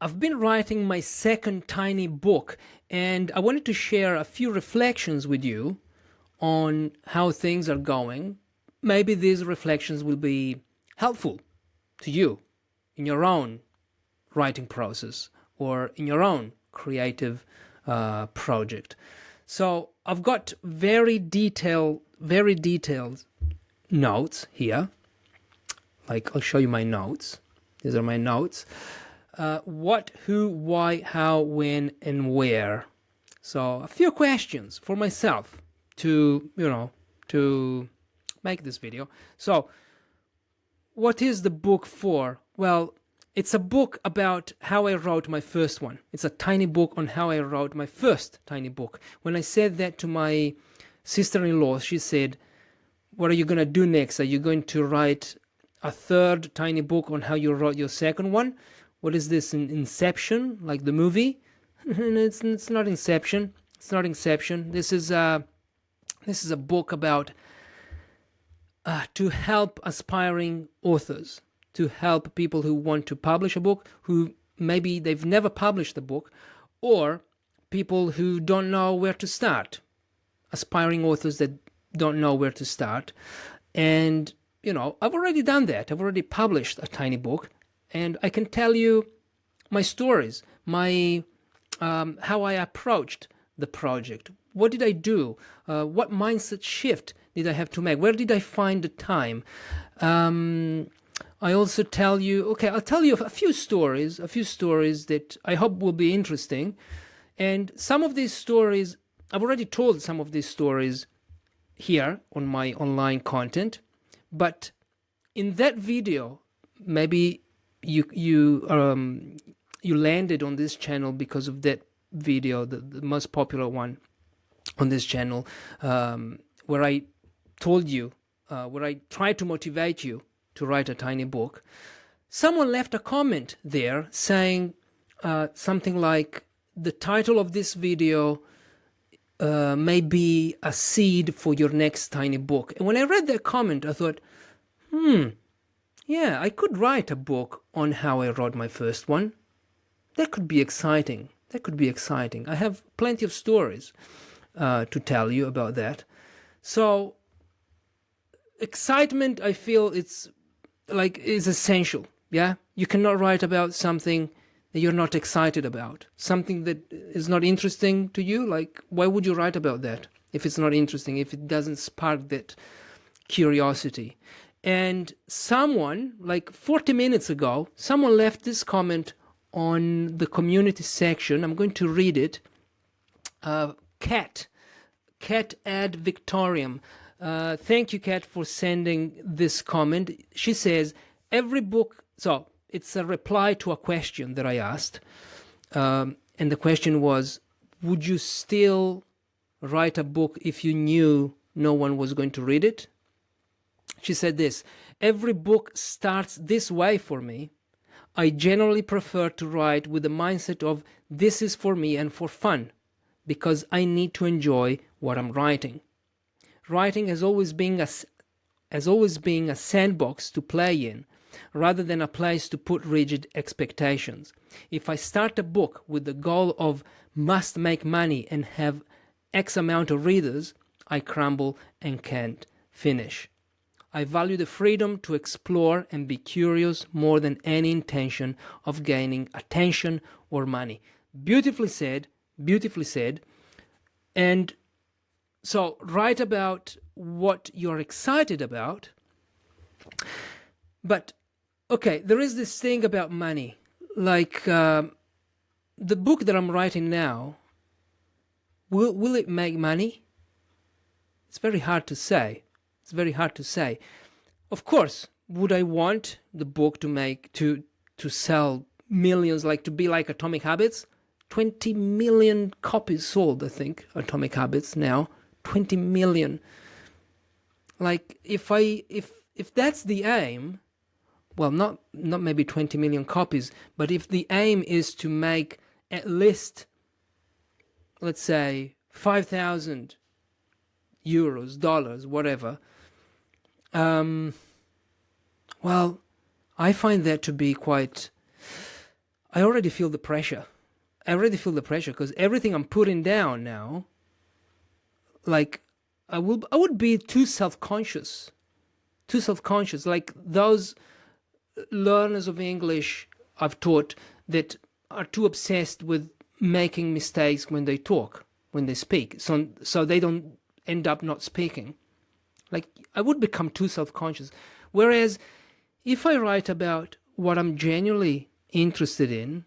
I've been writing my second tiny book, and I wanted to share a few reflections with you on how things are going. Maybe these reflections will be helpful to you in your own writing process or in your own creative project. So I've got very detailed notes here. Like, I'll show you my notes. These are my notes. What, who, why, how, when, and where. So a few questions for myself to make this video. So what is the book for? Well, it's a book about how I wrote my first one. It's a tiny book on how I wrote my first tiny book. When I said that to my sister-in-law, she said, what are you going to do next? Are you going to write a third tiny book on how you wrote your second one? What is this, in Inception, like the movie? It's not Inception. It's not Inception. This is a book about to help aspiring authors, to help people who want to publish a book, who maybe they've never published a book, or people who don't know where to start, aspiring authors that don't know where to start. And I've already done that. I've already published a tiny book, and I can tell you my stories, my how I approached the project. What did I do? What mindset shift did I have to make? Where did I find the time? I also tell you, okay, I'll tell you a few stories that I hope will be interesting. And some of these stories, I've already told some of these stories here on my online content, but in that video, maybe you landed on this channel because of that video, the most popular one on this channel, where I told you, where I tried to motivate you to write a tiny book. Someone left a comment there saying something like, the title of this video may be a seed for your next tiny book. And when I read that comment, I thought, yeah, I could write a book on how I wrote my first one. That could be exciting. I have plenty of stories to tell you about that. So excitement, I feel it's is essential. Yeah, you cannot write about something that you're not excited about, something that is not interesting to you. Like, why would you write about that if it's not interesting, if it doesn't spark that curiosity? And someone, like 40 minutes ago, someone left this comment on the community section. I'm going to read it. Cat ad Victorium. Thank you, Kat, for sending this comment. She says, every book... So, it's a reply to a question that I asked. And the question was, would you still write a book if you knew no one was going to read it? She said this, every book starts this way for me. I generally prefer to write with the mindset of this is for me and for fun, because I need to enjoy what I'm writing. Writing has always been a sandbox to play in, rather than a place to put rigid expectations. If I start a book with the goal of must make money and have X amount of readers, I crumble and can't finish. I value the freedom to explore and be curious more than any intention of gaining attention or money. Beautifully said. And so write about what you're excited about. But, okay, there is this thing about money. Like, the book that I'm writing now, will it make money? It's very hard to say. Of course, would I want the book to sell millions, like to be like Atomic Habits? 20 million copies sold, I think, Atomic Habits now. 20 million. Like, if that's the aim, well, not maybe 20 million copies, but if the aim is to make at least, let's say, 5,000 euros, dollars, whatever, well, I find that to be quite I already feel the pressure. I already feel the pressure because everything I'm putting down now, like I would be too self-conscious, like those learners of English I've taught that are too obsessed with making mistakes when they talk, when they speak, so they don't end up not speaking. Like I would become too self-conscious. Whereas if I write about what I'm genuinely interested in,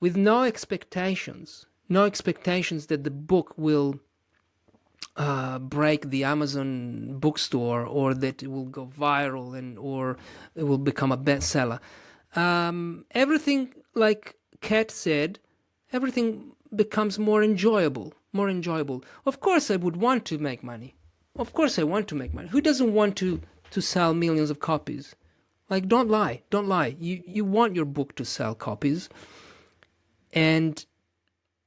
with no expectations that the book will break the Amazon bookstore, or that it will go viral, or it will become a bestseller. Everything, like Kat said, everything becomes more enjoyable. Of course, I would want to make money. Of course, I want to make money. Who doesn't want to sell millions of copies? Like, don't lie. You want your book to sell copies. And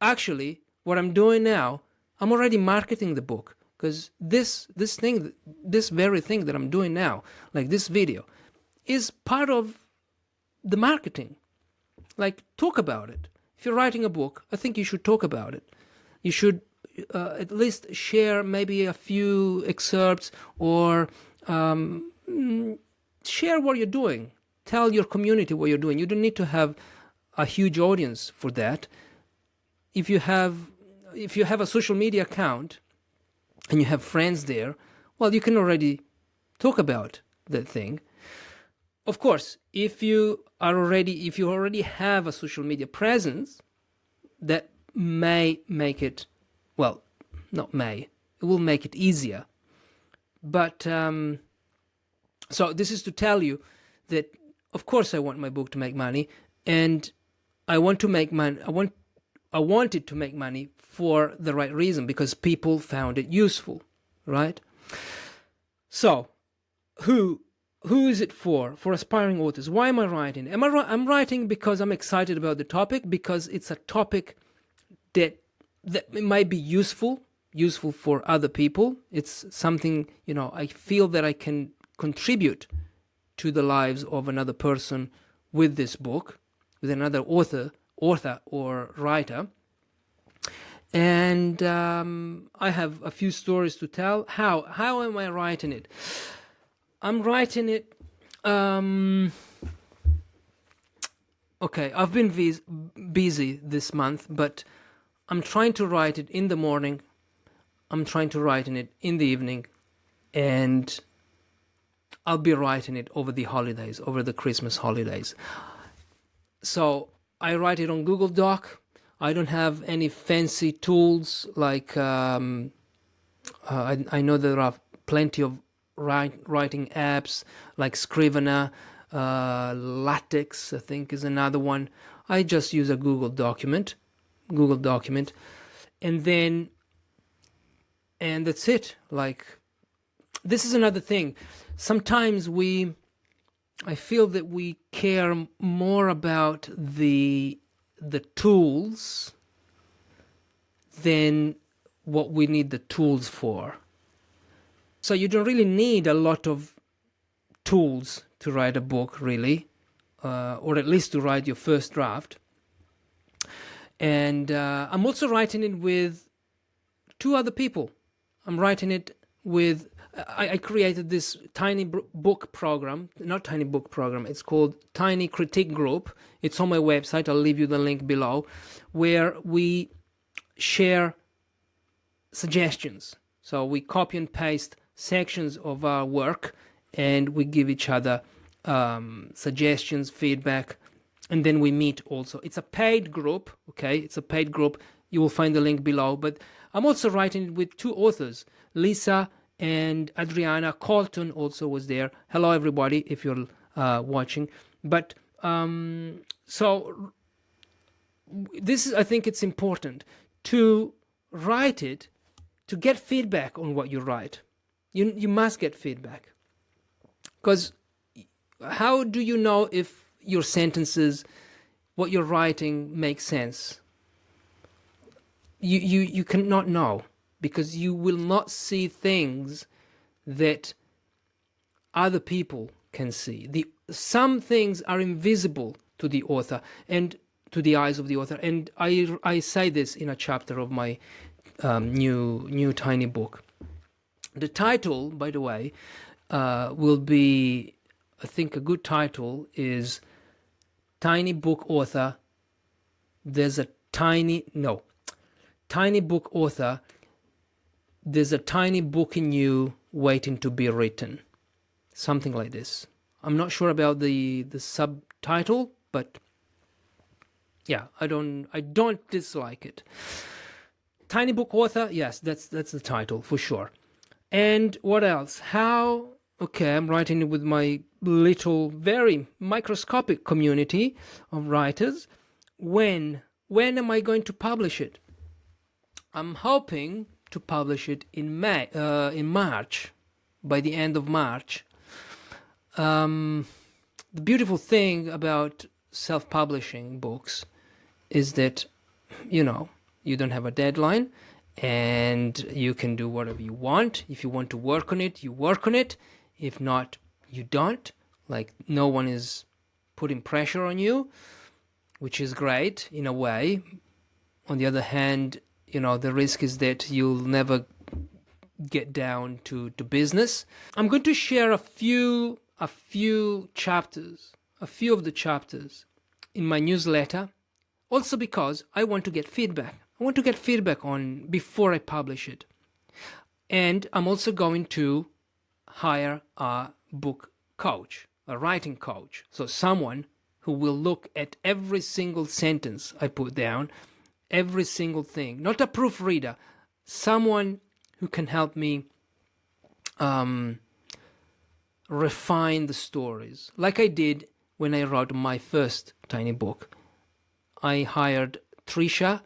actually, what I'm doing now, I'm already marketing the book, because this very thing that I'm doing now, like this video, is part of the marketing. Like, talk about it. If you're writing a book, I think you should talk about it. You should at least share maybe a few excerpts, or share what you're doing. Tell your community what you're doing. You don't need to have a huge audience for that. If you have a social media account and you have friends there, well, you can already talk about that thing. Of course, if you already have a social media presence, that may make it, well, not may, it will make it easier. But so this is to tell you that, of course, I want my book to make money, and I want to make money. I wanted to make money for the right reason, because people found it useful, right? So, who is it for? For aspiring authors. Why am I writing? I'm writing because I'm excited about the topic, because it's a topic that might be useful for other people. It's something, I feel that I can contribute to the lives of another person with this book, with another author or writer. And I have a few stories to tell. How am I writing it? I'm writing it. Okay, I've been busy this month, but I'm trying to write it in the morning. I'm trying to write it in the evening, and I'll be writing it over the holidays, over the Christmas holidays. So I write it on Google Doc. I don't have any fancy tools like I know there are plenty of writing apps like Scrivener, LaTeX, I think, is another one. I just use a Google document, and that's it. Like, this is another thing. Sometimes I feel that we care more about the tools than what we need the tools for. So you don't really need a lot of tools to write a book, really, or at least to write your first draft. And I'm also writing it with two other people. I'm writing it with... I created this tiny book program, not tiny book program, it's called Tiny Critique Group. It's on my website, I'll leave you the link below, where we share suggestions. So we copy and paste sections of our work, and we give each other suggestions, feedback, and then we meet also. It's a paid group, okay? It's a paid group. You will find the link below. But I'm also writing it with two authors, Lisa and Adriana. Colton also was there. Hello, everybody, if you're watching. But so this is, I think it's important to write it, to get feedback on what you write. You must get feedback, because how do you know if your sentences, what you're writing, makes sense? You cannot know, because you will not see things that other people can see. Some things are invisible to the author, and to the eyes of the author. And I say this in a chapter of my new tiny book. The title, by the way, will be, I think a good title is Tiny Book Author. There's a tiny book author. There's a tiny book in you waiting to be written. Something like this. I'm not sure about the subtitle, but yeah, I don't dislike it. Tiny book author, yes, that's the title for sure. And what else? Okay, I'm writing it with my little, very microscopic community of writers. When am I going to publish it? I'm hoping to publish it in March, by the end of March. The beautiful thing about self-publishing books is that, you don't have a deadline and you can do whatever you want. If you want to work on it, you work on it. If not, you don't. Like, no one is putting pressure on you, which is great in a way. On the other hand, the risk is that you'll never get down to business. I'm going to share a few chapters, a few of the chapters in my newsletter, also because I want to get feedback. I want to get feedback on before I publish it. And I'm also going to hire a book coach, a writing coach. So someone who will look at every single sentence I put down, every single thing, not a proofreader, someone who can help me refine the stories, like I did when I wrote my first tiny book. I hired Trisha.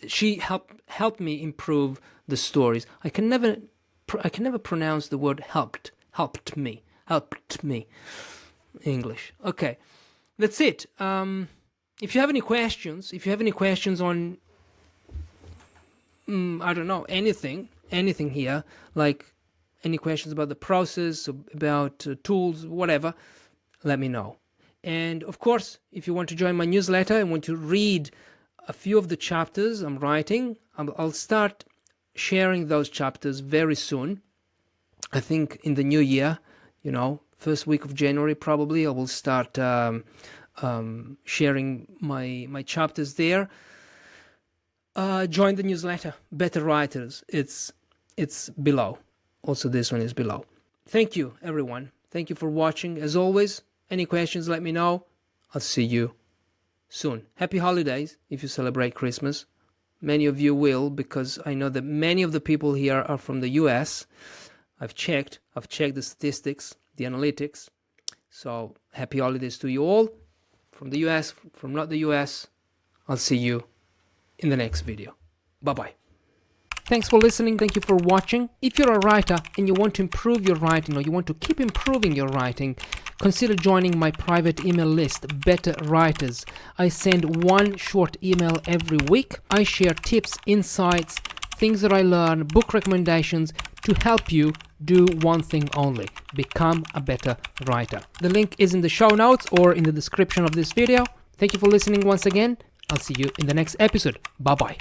She helped me improve the stories. I can never pronounce the word helped me English. Okay, that's it. If you have any questions on I don't know, anything here, like any questions about the process, about tools, whatever, let me know. And of course, if you want to join my newsletter and want to read a few of the chapters I'm writing, I'll start sharing those chapters very soon. I think in the new year, first week of January probably, I will start sharing my chapters there. Join the newsletter, Better Writers. It's below. Also, this one is below. Thank you, everyone. Thank you for watching. As always, any questions, let me know. I'll see you soon. Happy holidays if you celebrate Christmas. Many of you will, because I know that many of the people here are from the US. I've checked the statistics, the analytics. So happy holidays to you all. From the US, from not the US, I'll see you in the next video. Bye-bye. Thanks for listening. Thank you for watching. If you're a writer and you want to improve your writing, or you want to keep improving your writing, consider joining my private email list, Better Writers. I send one short email every week. I share tips, insights, things that I learn, book recommendations to help you do one thing only: become a better writer. The link is in the show notes or in the description of this video. Thank you for listening once again. I'll see you in the next episode. Bye-bye.